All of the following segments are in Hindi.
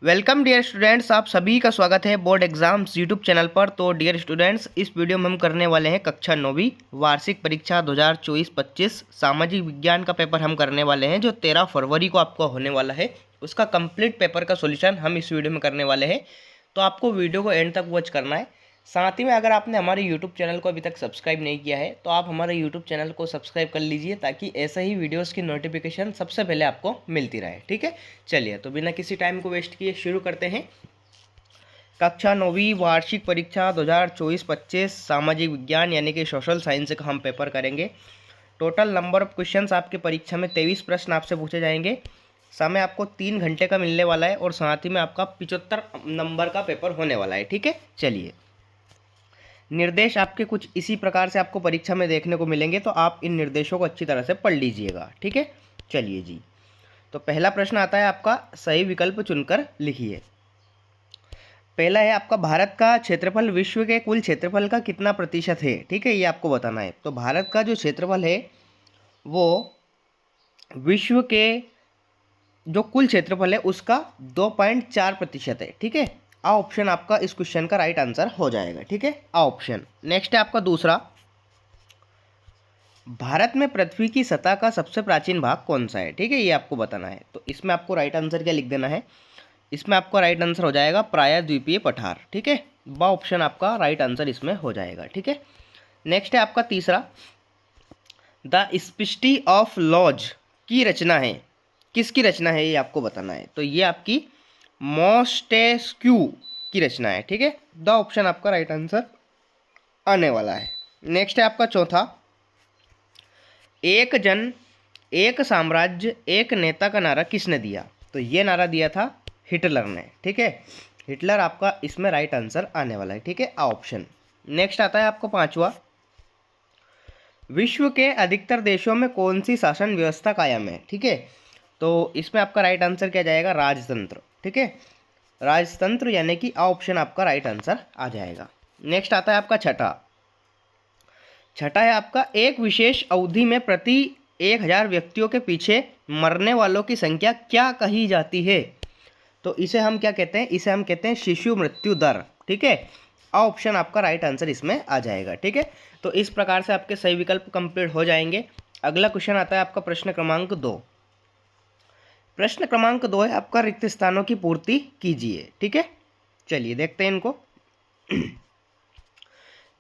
वेलकम डियर स्टूडेंट्स, आप सभी का स्वागत है बोर्ड एग्जाम्स यूट्यूब चैनल पर। तो डियर स्टूडेंट्स, इस वीडियो में हम करने वाले हैं कक्षा 9वीं वार्षिक परीक्षा 2024-25 सामाजिक विज्ञान का पेपर हम करने वाले हैं, जो 13 फरवरी को आपको होने वाला है। उसका कंप्लीट पेपर का सॉल्यूशन हम इस वीडियो में करने वाले हैं। तो आपको वीडियो को एंड तक वॉच करना है। साथ ही में अगर आपने हमारे यूट्यूब चैनल को अभी तक सब्सक्राइब नहीं किया है तो आप हमारे यूट्यूब चैनल को सब्सक्राइब कर लीजिए, ताकि ऐसे ही वीडियोस की नोटिफिकेशन सबसे पहले आपको मिलती रहे। ठीक है, चलिए तो बिना किसी टाइम को वेस्ट किए शुरू करते हैं। कक्षा 9वीं वार्षिक परीक्षा 2024-25 सामाजिक विज्ञान यानी कि सोशल साइंस का हम पेपर करेंगे। टोटल नंबर ऑफ क्वेश्चंस आपके परीक्षा में 23 प्रश्न आपसे पूछे जाएंगे। समय आपको 3 घंटे का मिलने वाला है और साथ ही में आपका 75 नंबर का पेपर होने वाला है। ठीक है, चलिए निर्देश आपके कुछ इसी प्रकार से आपको परीक्षा में देखने को मिलेंगे, तो आप इन निर्देशों को अच्छी तरह से पढ़ लीजिएगा। ठीक है, चलिए जी। तो पहला प्रश्न आता है आपका, सही विकल्प चुनकर लिखिए। पहला है आपका, भारत का क्षेत्रफल विश्व के कुल क्षेत्रफल का कितना प्रतिशत है। ठीक है, ये आपको बताना है। तो भारत का जो क्षेत्रफल है वो विश्व के जो कुल क्षेत्रफल है उसका 2.4% है। ठीक है, आ ऑप्शन आपका इस क्वेश्चन का राइट आंसर हो जाएगा। ठीक है, आ ऑप्शन। नेक्स्ट है आपका दूसरा, भारत में पृथ्वी की सतह का सबसे प्राचीन भाग कौन सा है। ठीक है, ये आपको बताना है। तो इसमें आपको राइट आंसर क्या लिख देना है, इसमें आपका राइट आंसर हो जाएगा प्रायद्वीपीय पठार। ठीक है, बा ऑप्शन आपका राइट आंसर इसमें हो जाएगा। ठीक है, नेक्स्ट है आपका तीसरा, द स्पिस्टी ऑफ लॉज की रचना है, किसकी रचना है ये आपको बताना है। तो ये आपकी मोस्टेस्क्यू की रचना है। ठीक है, द ऑप्शन आपका राइट आंसर आने वाला है। नेक्स्ट है आपका चौथा, एक जन एक साम्राज्य एक नेता का नारा किसने दिया। तो ये नारा दिया था हिटलर ने। ठीक है, हिटलर आपका इसमें राइट आंसर आने वाला है। ठीक है, आ ऑप्शन। नेक्स्ट आता है आपको पांचवा, विश्व के अधिकतर देशों में कौन सी शासन व्यवस्था कायम है। ठीक है, तो इसमें आपका राइट आंसर क्या जाएगा, राजतंत्र। ठीक है, राजतंत्र यानी कि आ ऑप्शन आपका राइट आंसर आ जाएगा। नेक्स्ट आता है आपका छठा है आपका, एक विशेष अवधि में प्रति 1000 व्यक्तियों के पीछे मरने वालों की संख्या क्या कही जाती है। तो इसे हम क्या कहते हैं, इसे हम कहते हैं शिशु मृत्यु दर। ठीक है, आ ऑप्शन आपका राइट आंसर इसमें आ जाएगा। ठीक है, तो इस प्रकार से आपके सही विकल्प कंप्लीट हो जाएंगे। अगला क्वेश्चन आता है आपका प्रश्न क्रमांक 2। प्रश्न क्रमांक 2 है आपका, रिक्त स्थानों की पूर्ति कीजिए। ठीक है, चलिए देखते हैं इनको।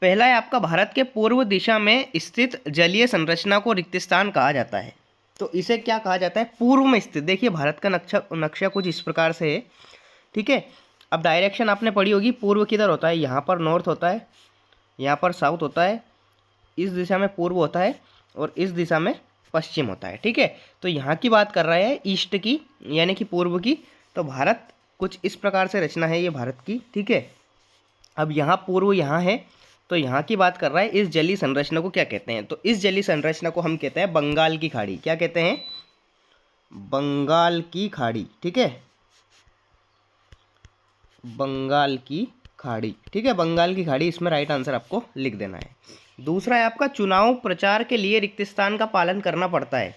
पहला है आपका, भारत के पूर्व दिशा में स्थित जलीय संरचना को रिक्त स्थान कहा जाता है। तो इसे क्या कहा जाता है, पूर्व में स्थित। देखिए भारत का नक्शा कुछ इस प्रकार से है। ठीक है, अब डायरेक्शन आपने पढ़ी होगी, पूर्व किधर होता है, यहाँ पर नॉर्थ होता है, यहाँ पर साउथ होता है, इस दिशा में पूर्व होता है और इस दिशा में पश्चिम होता है। ठीक है, तो यहाँ की बात कर रहा है ईस्ट की यानी कि पूर्व की। तो भारत कुछ इस प्रकार से रचना है ये भारत की। ठीक है, अब यहाँ पूर्व यहाँ है, तो यहाँ की बात कर रहा है। इस जलीय संरचना को क्या कहते हैं, तो इस जलीय संरचना को हम कहते हैं बंगाल की खाड़ी। क्या कहते हैं, बंगाल की खाड़ी। ठीक है, बंगाल की खाड़ी। ठीक है, बंगाल की खाड़ी, इसमें राइट आंसर आपको लिख देना है। दूसरा है आपका, चुनाव प्रचार के लिए रिक्त स्थान का पालन करना पड़ता है।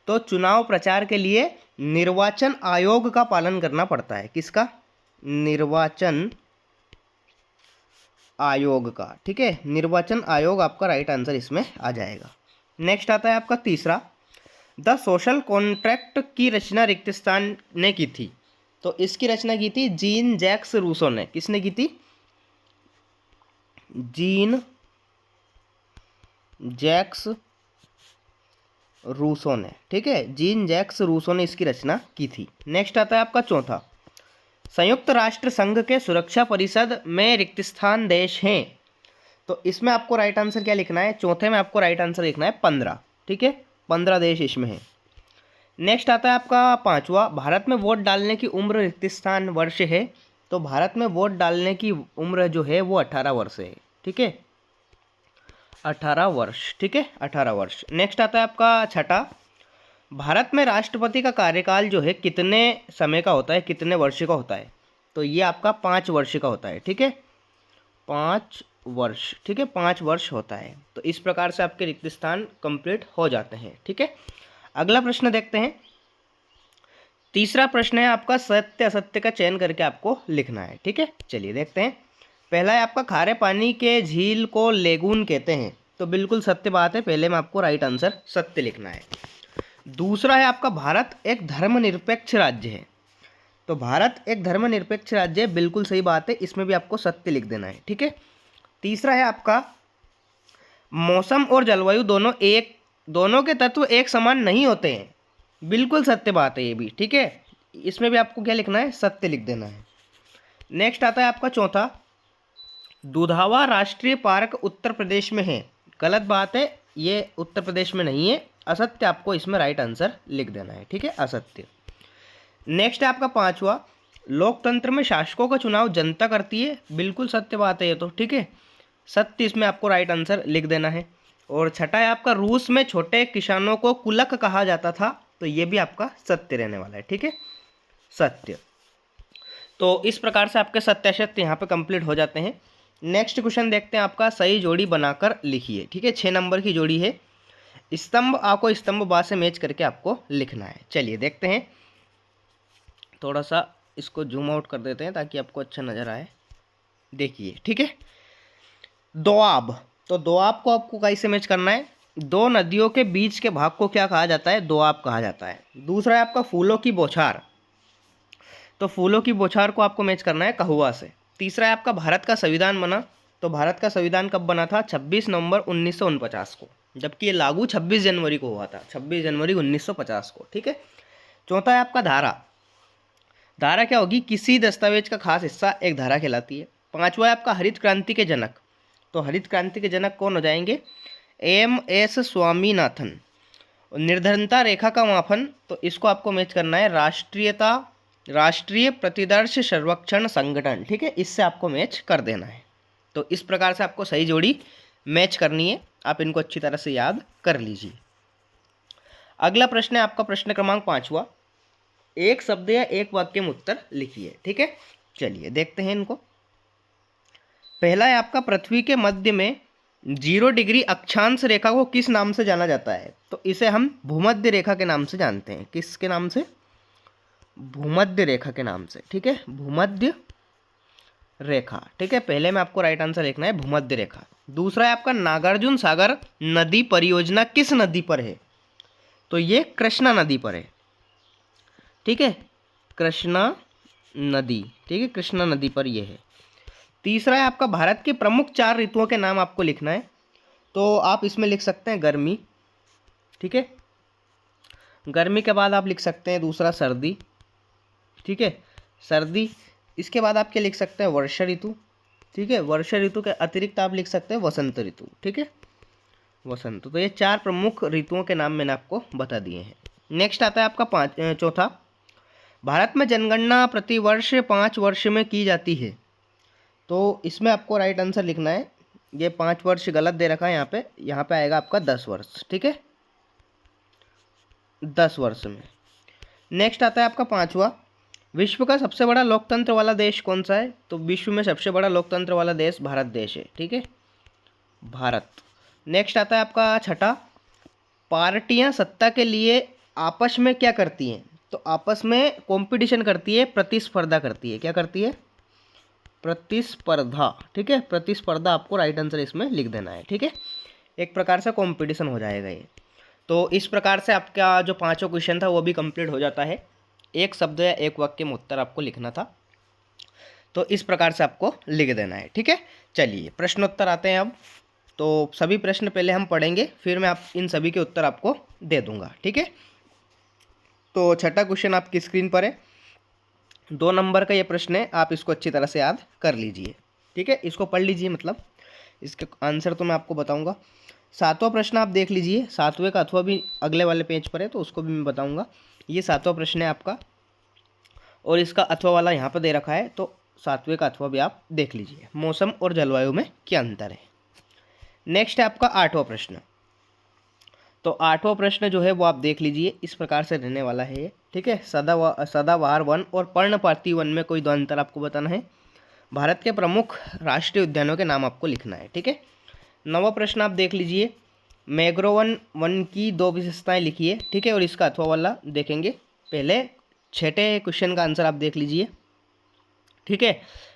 तो चुनाव प्रचार के लिए निर्वाचन आयोग का पालन करना पड़ता है। किसका, निर्वाचन आयोग का। ठीक है, निर्वाचन आयोग आपका राइट आंसर इसमें आ जाएगा। नेक्स्ट आता है आपका तीसरा, द सोशल कॉन्ट्रैक्ट की रचना रिक्त स्थान ने की थी। तो इसकी रचना की थी जीन जैक्स रूसो ने। किसने की थी, जीन जैक्स रूसो ने। ठीक है, जीन जैक्स रूसो ने इसकी रचना की थी। नेक्स्ट आता है आपका चौथा, संयुक्त राष्ट्र संघ के सुरक्षा परिषद में रिक्त स्थान देश हैं। तो इसमें आपको राइट आंसर क्या लिखना है, चौथे में आपको राइट आंसर लिखना है 15। ठीक है, 15 देश इसमें है। नेक्स्ट आता है आपका पांचवा, भारत में वोट डालने की उम्र रिक्त स्थान वर्ष है। तो भारत में वोट डालने की उम्र जो है वो 18 वर्ष है। ठीक है, 18 वर्ष। ठीक है, 18 वर्ष। नेक्स्ट आता है आपका छठा, भारत में राष्ट्रपति का कार्यकाल जो है कितने समय का होता है, कितने वर्ष का होता है। तो ये आपका 5 वर्ष का होता है। ठीक है, 5 वर्ष। ठीक है, 5 वर्ष होता है। तो इस प्रकार से आपके रिक्त स्थान कंप्लीट हो जाते हैं। ठीक है, अगला प्रश्न देखते हैं, तीसरा प्रश्न है आपका सत्य असत्य का चयन करके आपको लिखना है। ठीक है, चलिए देखते हैं। पहला है आपका खारे पानी के झील को लेगून कहते हैं, तो बिल्कुल सत्य बात है, पहले में आपको राइट आंसर सत्य लिखना है। दूसरा है आपका भारत एक धर्मनिरपेक्ष राज्य है, तो भारत एक धर्मनिरपेक्ष राज्य है, बिल्कुल सही बात है, इसमें भी आपको सत्य लिख देना है। ठीक है। तीसरा है आपका मौसम और जलवायु दोनों के तत्व एक समान नहीं होते हैं, बिल्कुल सत्य बात है ये भी। ठीक है, इसमें भी आपको क्या लिखना है, सत्य लिख देना है। नेक्स्ट आता है आपका चौथा, दुधावा राष्ट्रीय पार्क उत्तर प्रदेश में है, गलत बात है, ये उत्तर प्रदेश में नहीं है, असत्य आपको इसमें राइट आंसर लिख देना है। ठीक है, असत्य। नेक्स्ट है आपका पांचवा, लोकतंत्र में शासकों का चुनाव जनता करती है, बिल्कुल सत्य बात है ये तो। ठीक है, सत्य इसमें आपको राइट आंसर लिख देना है। और छठा है आपका रूस में छोटे किसानों को कुलक कहा जाता था, तो ये भी आपका सत्य रहने वाला है। ठीक है, सत्य। तो इस प्रकार से आपके सत्य असत्य यहाँ पे कंप्लीट हो जाते हैं। नेक्स्ट क्वेश्चन देखते हैं आपका, सही जोड़ी बनाकर लिखिए। ठीक है, 6 नंबर की जोड़ी है, स्तंभ आ को स्तंभ बा से मैच करके आपको लिखना है। चलिए देखते हैं, थोड़ा सा इसको जूम आउट कर देते हैं ताकि आपको अच्छा नज़र आए। देखिए, ठीक है, दोआब, तो दोआब को आपको कैसे मैच करना है, दो नदियों के बीच के भाग को क्या कहा जाता है, दोआब कहा जाता है। दूसरा है आपका फूलों की बौछार, तो फूलों की बौछार को आपको मैच करना है कहुआ से। तीसरा है आपका भारत का संविधान बना, तो भारत का संविधान कब बना था, 26 नवंबर 1949 को, जबकि ये लागू 26 जनवरी को हुआ था, 26 जनवरी 1950 को। ठीक है। चौथा है आपका धारा, धारा क्या होगी, किसी दस्तावेज का खास हिस्सा एक धारा कहलाती है। पांचवा है आपका हरित क्रांति के जनक, तो हरित क्रांति के जनक कौन हो जाएंगे, एम.एस. स्वामीनाथन। निर्धनता रेखा का मापन, तो इसको आपको मैच करना है राष्ट्रीय प्रतिदर्श सर्वेक्षण संगठन। ठीक है, इससे आपको मैच कर देना है। तो इस प्रकार से आपको सही जोड़ी मैच करनी है, आप इनको अच्छी तरह से याद कर लीजिए। अगला प्रश्न है आपका प्रश्न क्रमांक 5वां, एक शब्द या एक वाक्य में उत्तर लिखिए। ठीक है, चलिए देखते हैं इनको। पहला है आपका पृथ्वी के मध्य में 0 डिग्री अक्षांश रेखा को किस नाम से जाना जाता है, तो इसे हम भूमध्य रेखा के नाम से जानते हैं। किसके नाम से, भूमध्य रेखा के नाम से। ठीक है, भूमध्य रेखा। ठीक है, पहले में आपको राइट आंसर लिखना है भूमध्य रेखा। दूसरा है आपका नागार्जुन सागर नदी परियोजना किस नदी पर है, तो ये कृष्णा नदी पर है। ठीक है, कृष्णा नदी। ठीक है, कृष्णा नदी पर ये है। तीसरा है आपका भारत के प्रमुख 4 ऋतुओं के नाम आपको लिखना है, तो आप इसमें लिख सकते हैं गर्मी। ठीक है, गर्मी के बाद आप लिख सकते हैं दूसरा सर्दी। ठीक है, सर्दी। इसके बाद आप क्या लिख सकते हैं, वर्षा ऋतु। ठीक है, वर्षा ऋतु के अतिरिक्त आप लिख सकते हैं वसंत ऋतु। ठीक है, वसंत। तो ये 4 प्रमुख ऋतुओं के नाम मैंने आपको बता दिए हैं। नेक्स्ट आता है आपका चौथा, भारत में जनगणना प्रतिवर्ष 5 वर्ष में की जाती है, तो इसमें आपको राइट आंसर लिखना है, ये 5 वर्ष गलत दे रखा है यहाँ पे आएगा आपका 10 वर्ष। ठीक है, 10 वर्ष में। नेक्स्ट आता है आपका 5वां, विश्व का सबसे बड़ा लोकतंत्र वाला देश कौन सा है, तो विश्व में सबसे बड़ा लोकतंत्र वाला देश भारत देश है। ठीक है, भारत। नेक्स्ट आता है आपका 6ठा, पार्टियां सत्ता के लिए आपस में क्या करती हैं, तो आपस में कंपटीशन करती है, प्रतिस्पर्धा करती है। क्या करती है, प्रतिस्पर्धा। ठीक है, प्रतिस्पर्धा आपको राइट आंसर इसमें लिख देना है। ठीक है, एक प्रकार से कंपटीशन हो जाएगा ये। तो इस प्रकार से आपका जो 5वां क्वेश्चन था वो भी कंप्लीट हो जाता है। एक शब्द या एक वाक्य में उत्तर आपको लिखना था, तो इस प्रकार से आपको लिख देना है। ठीक है, चलिए प्रश्नोत्तर आते हैं अब। तो सभी प्रश्न पहले हम पढ़ेंगे, फिर मैं इन सभी के उत्तर आपको दे दूंगा। ठीक है, तो 6ठा क्वेश्चन आपकी स्क्रीन पर है, 2 नंबर का ये प्रश्न है, आप इसको अच्छी तरह से याद कर लीजिए। ठीक है, इसको पढ़ लीजिए, मतलब इसके आंसर तो मैं आपको बताऊंगा। 7वां प्रश्न आप देख लीजिए, 7वें का अथवा भी अगले वाले पेज पर है, तो उसको भी मैं बताऊंगा। ये 7वां प्रश्न है आपका, और इसका अथवा वाला यहाँ पर दे रखा है, तो 7वें का अथवा भी आप देख लीजिए। मौसम और जलवायु में क्या अंतर है। नेक्स्ट है आपका 8वां प्रश्न, तो 8वां प्रश्न जो है वो आप देख लीजिए, इस प्रकार से रहने वाला है ये। ठीक है, सदाबहार वन और पर्णपाती वन में कोई 2 अंतर आपको बताना है। भारत के प्रमुख राष्ट्रीय उद्यानों के नाम आपको लिखना है। ठीक है, 9वां प्रश्न आप देख लीजिए, मैंग्रोव वन की 2 विशेषताएं लिखिए। ठीक है, और इसका अथवा वाला देखेंगे। पहले छठे क्वेश्चन का आंसर आप देख लीजिए। ठीक है,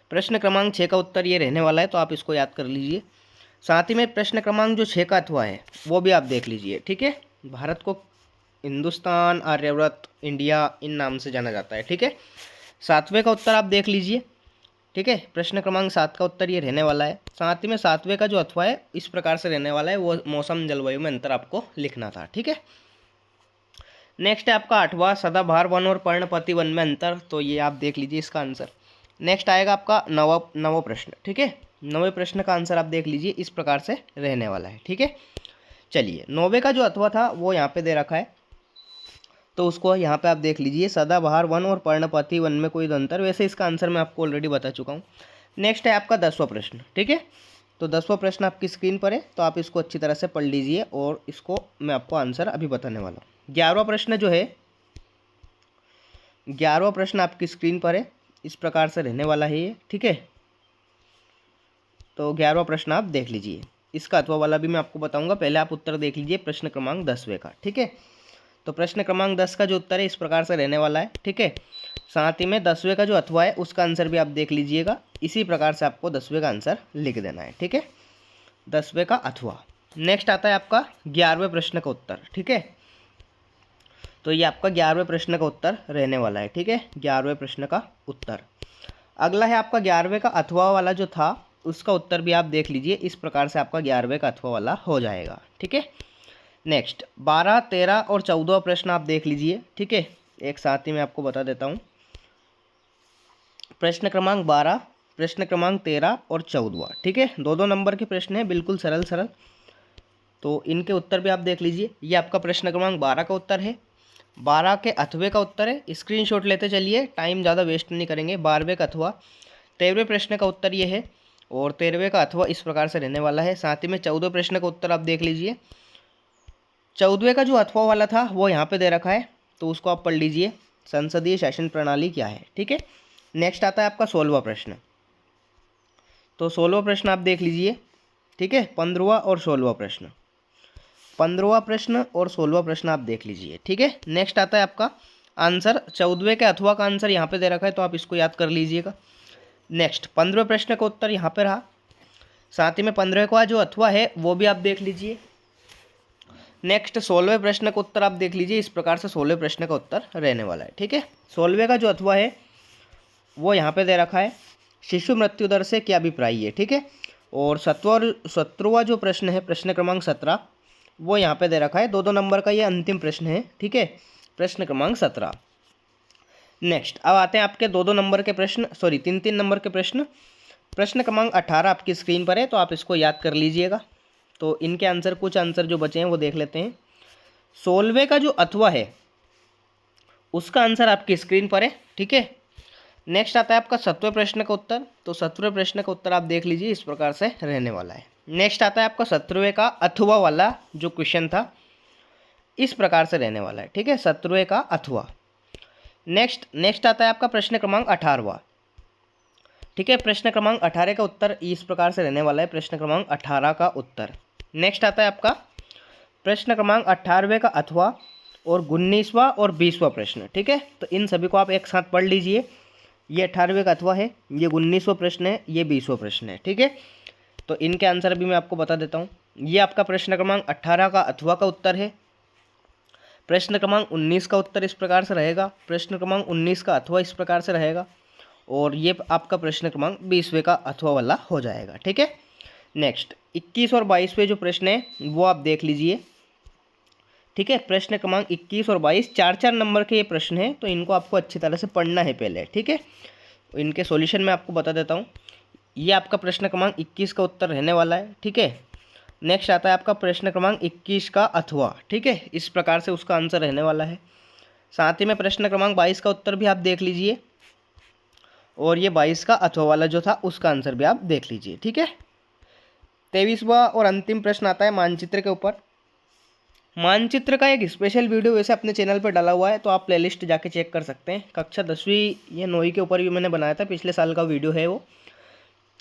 प्रश्न क्रमांक 6 का उत्तर ये रहने वाला है, तो आप इसको याद कर लीजिए। साथ ही में प्रश्न क्रमांक जो 6 का अथवा है वो भी आप देख लीजिए। ठीक है, भारत को हिंदुस्तान, आर्यव्रत, इंडिया इन नाम से जाना जाता है। ठीक है, 7वें का उत्तर आप देख लीजिए। ठीक है, प्रश्न क्रमांक 7 का उत्तर ये रहने वाला है। साथ ही में 7वें का जो अथवा है इस प्रकार से रहने वाला है, वो मौसम जलवायु में अंतर आपको लिखना था। ठीक है, नेक्स्ट है आपका 8वां, सदाबहार वन और पर्णपाती वन में अंतर, तो ये आप देख लीजिए इसका आंसर। नेक्स्ट आएगा आपका नवा प्रश्न। ठीक है, 9वें प्रश्न का आंसर आप देख लीजिए, इस प्रकार से रहने वाला है। ठीक है, चलिए 9वें का जो अथवा था वो यहाँ पे दे रखा है, तो उसको यहाँ पे आप देख लीजिए, सदाबहार वन और पर्णपाती वन में कोई अंतर। वैसे इसका आंसर मैं आपको ऑलरेडी बता चुका हूँ। नेक्स्ट है आपका 10वां प्रश्न। ठीक है, तो 10वां प्रश्न आपकी स्क्रीन पर है, तो आप इसको अच्छी तरह से पढ़ लीजिए और इसको मैं आपको आंसर अभी बताने वाला हूँ। 11वां प्रश्न जो है, 11वां प्रश्न आपकी स्क्रीन पर है, इस प्रकार से रहने वाला है ये। ठीक है, तो 11वां प्रश्न आप देख लीजिए, इसका अथवा वाला भी मैं आपको बताऊंगा। पहले आप उत्तर देख लीजिए प्रश्न क्रमांक 10वें का। ठीक है, तो प्रश्न क्रमांक 10 का जो उत्तर है इस प्रकार से रहने वाला है। ठीक है, साथ ही में 10वें का जो अथवा है उसका आंसर भी आप देख लीजिएगा। इसी प्रकार से आपको 10वें का आंसर लिख देना है। ठीक है, 10वें का अथवा। नेक्स्ट आता है आपका 11वें प्रश्न का उत्तर। ठीक है, तो ये आपका 11वें प्रश्न का उत्तर रहने वाला है। ठीक है, 11वें प्रश्न का उत्तर। अगला है आपका 11वें का अथवा वाला जो था उसका उत्तर भी आप देख लीजिए। इस प्रकार से आपका 11वें का अथवा वाला हो जाएगा। ठीक है, नेक्स्ट 12, 13 और 14वां प्रश्न आप देख लीजिए। ठीक है, एक साथ ही मैं आपको बता देता हूँ। प्रश्न क्रमांक 12, प्रश्न क्रमांक 13 और 14वां। ठीक है, दो नंबर के प्रश्न हैं, बिल्कुल सरल सरल, तो इनके उत्तर भी आप देख लीजिए। ये आपका प्रश्न क्रमांक 12 का उत्तर है, 12 के अथवे का उत्तर है। स्क्रीनशॉट लेते चलिए, टाइम ज़्यादा वेस्ट नहीं करेंगे। 12वें का अथवा, 13वें प्रश्न का उत्तर ये है और 13वें का अथवा इस प्रकार से रहने वाला है। साथ ही में 14वें प्रश्न का उत्तर आप देख लीजिए। 14वें का जो अथवा वाला था वो यहाँ पे दे रखा है, तो उसको आप पढ़ लीजिए, संसदीय शासन प्रणाली क्या है। ठीक है, नेक्स्ट आता है आपका 16वां प्रश्न, तो 16वां प्रश्न आप देख लीजिए। ठीक है, 15वां और 16वां प्रश्न, 15वां प्रश्न और 16वां प्रश्न आप देख लीजिए। ठीक है, नेक्स्ट आता है आपका आंसर 14वें के अथवा का आंसर यहाँ पे दे रखा है, तो आप इसको याद कर लीजिएगा। नेक्स्ट 15वें प्रश्न का उत्तर यहाँ पे रहा, साथ ही में 15वें का जो अथवा है वो भी आप देख लीजिए। नेक्स्ट 16वें प्रश्न का उत्तर आप देख लीजिए। इस प्रकार से 16वें प्रश्न का उत्तर रहने वाला है। ठीक है, 16वें का जो अथवा है वो यहाँ पे दे रखा है, शिशु मृत्यु दर से क्या अभिप्राय है। ठीक है, और 17वां जो प्रश्न है, प्रश्न क्रमांक 17, वो यहाँ पे दे रखा है। दो नंबर का ये अंतिम प्रश्न है। ठीक है, प्रश्न क्रमांक 17। नेक्स्ट अब आते हैं आपके दो नंबर के प्रश्न, सॉरी 3 नंबर के प्रश्न। प्रश्न क्रमांक 18 आपकी स्क्रीन पर है, तो आप इसको याद कर लीजिएगा। तो इनके आंसर, कुछ आंसर जो बचे हैं वो देख लेते हैं। 16वें का जो अथवा है उसका आंसर आपकी स्क्रीन पर है। ठीक है, नेक्स्ट आता है आपका 7वें प्रश्न का उत्तर, तो 7वें प्रश्न का उत्तर आप देख लीजिए, इस प्रकार से रहने वाला है। नेक्स्ट आता है आपका 17वें का अथवा वाला जो क्वेश्चन था, इस प्रकार से रहने वाला है। ठीक है, 17वें का अथवा। नेक्स्ट आता है आपका प्रश्न क्रमांक 18वां। ठीक है, प्रश्न क्रमांक 18 का उत्तर इस प्रकार से रहने वाला है, प्रश्न क्रमांक 18 का उत्तर। नेक्स्ट आता है आपका प्रश्न क्रमांक 18वें का अथवा और 19वां और 20वां प्रश्न। ठीक है, तो इन सभी को आप एक साथ पढ़ लीजिए। ये 18वें का अथवा है, ये 19वां प्रश्न है, ये 20वां प्रश्न है। ठीक है, तो इनके आंसर भी मैं आपको बता देता हूँ। ये आपका प्रश्न क्रमांक 18 का अथवा का उत्तर है। प्रश्न क्रमांक 19 का उत्तर इस प्रकार से रहेगा, प्रश्न क्रमांक 19 का अथवा इस प्रकार से रहेगा, और ये आपका प्रश्न क्रमांक 20वें का अथवा वाला हो जाएगा। ठीक है, नेक्स्ट 21 और 22वें जो प्रश्न है वो आप देख लीजिए। ठीक है, प्रश्न क्रमांक 21 और 22 4 नंबर के ये प्रश्न हैं, तो इनको आपको अच्छी तरह से पढ़ना है पहले। ठीक है, इनके सॉल्यूशन मैं आपको बता देता हूँ। ये आपका प्रश्न क्रमांक 21 का उत्तर रहने वाला है। ठीक है, नेक्स्ट आता है आपका प्रश्न क्रमांक 21 का अथवा। ठीक है, इस प्रकार से उसका आंसर रहने वाला है। साथ ही में प्रश्न क्रमांक 22 का उत्तर भी आप देख लीजिए, और ये 22 का अथवा वाला जो था उसका आंसर भी आप देख लीजिए। ठीक है, 23वां और अंतिम प्रश्न आता है मानचित्र के ऊपर। मानचित्र का एक स्पेशल वीडियो वैसे अपने चैनल पर डाला हुआ है, तो आप प्लेलिस्ट जाके चेक कर सकते हैं। कक्षा 10वीं या 9वीं के ऊपर भी मैंने बनाया था, पिछले साल का वीडियो है वो।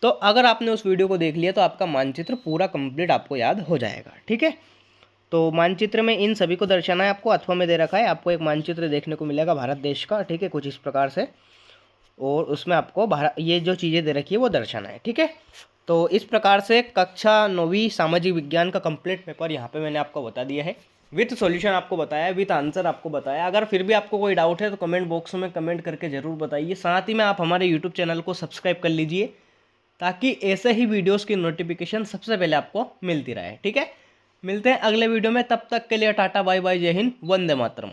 तो अगर आपने उस वीडियो को देख लिया तो आपका मानचित्र पूरा कंप्लीट आपको याद हो जाएगा। ठीक है, तो मानचित्र में इन सभी को दर्शाना है आपको, अथवा में दे रखा है, आपको एक मानचित्र देखने को मिलेगा भारत देश का, ठीक है, कुछ इस प्रकार से, और उसमें आपको भारत ये जो चीज़ें दे रखी है वो दर्शाना है, ठीक है। तो इस प्रकार से कक्षा 9वीं सामाजिक विज्ञान का कंप्लीट पेपर यहाँ पे मैंने आपको बता दिया है, विथ सॉल्यूशन आपको बताया, विथ आंसर आपको बताया। अगर फिर भी आपको कोई डाउट है तो कमेंट बॉक्स में कमेंट करके ज़रूर बताइए। साथ ही में आप हमारे यूट्यूब चैनल को सब्सक्राइब कर लीजिए ताकि ऐसे ही वीडियोस की नोटिफिकेशन सबसे पहले आपको मिलती रहे, ठीक है। मिलते हैं अगले वीडियो में, तब तक के लिए टाटा बाय बाय, जय हिंद, वंदे मातरम।